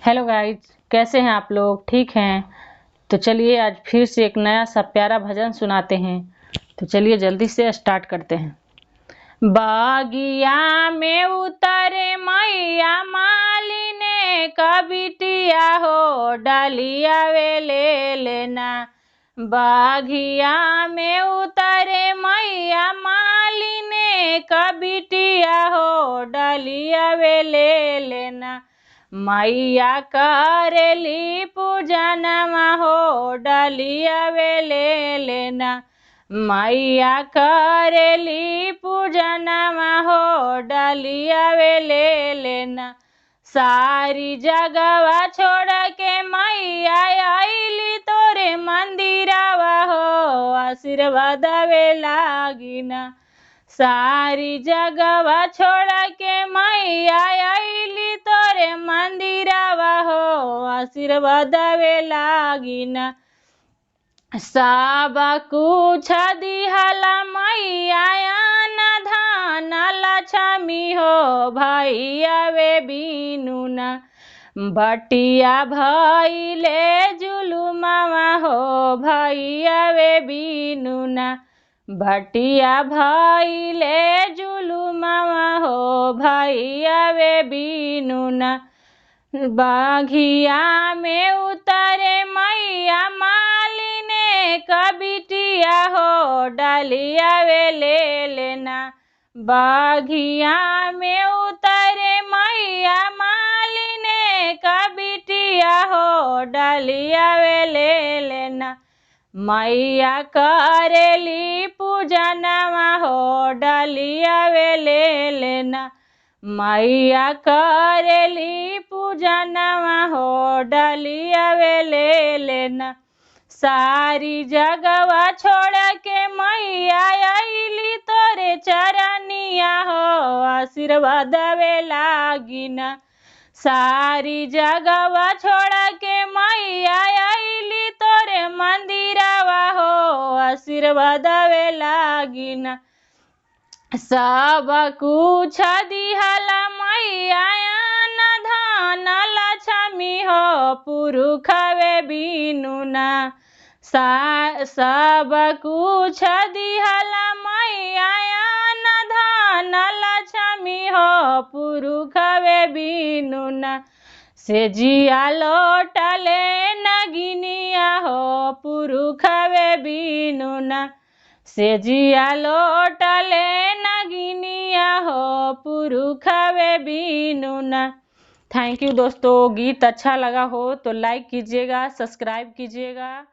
Hello guys, कैसे हैं आप लोग? ठीक हैं? तो चलिए आज फिर से एक नया सा प्यारा भजन सुनाते हैं। तो चलिए जल्दी से स्टार्ट करते हैं। बागिया में उतरे मैया मालिने कबिटिया हो डालिया वे ले लेना। बागिया में उतरे मैया मालिने कबिटिया हो डालिया वे ले लेना। मैया करेली पूजनमा हो डालिया वे ले लेना। मैया करेली पूजनमा हो डालिया वे ले लेना। सारी जगवा छोड़ के मैया आईली तोरे मंदिरवा हो आशीर्वाद वे लागिना। सारी जगवा छोड़ के मैया आईली तोरे मंदिरवा हो आशीर्वाद वे लागिना। सब कुछ दिहला मैया न धान लक्ष्मी हो भैया वे बीनुना। बटिया भैले जुलुमवा हो भैया वे बीनुना। भटिया भैले जुलुमवा हो भैया वे बीनुना। बाघिया में उतरे मैया मालिने कबिटिया हो डालिया वे ले लेना। बाघिया में उतरे मैया मालिने कबिटिया हो डालिया वे ले लेना। मैया करेली पूजनमा हो डालिया वे ले लेना। मैया करेली पूजनमा हो डालिया वे ले लेना। सारी जगवा छोड़ के मैया आईली तोरे चरनिया हो आशीर्वाद वे लागिना। सारी जगवा छोड़ के मैया आईली तोरे मंदिरवा हो आशीर्वाद वे लागिना। सब कुछ दिहला मैया न धान लक्ष्मी हो पुरुष वे बीनुना। सब कुछ दिहला मैया न धान लक्ष्मी हो पुरुष वे बीनुना। से जिया लोटले नगिनिया हो पुरुष वे बीनुना। से जिया लोटले नगिनिया हो पुरुष वे बीनुना। थैंक यू दोस्तों। गीत अच्छा लगा हो तो लाइक कीजिएगा, सब्सक्राइब कीजिएगा।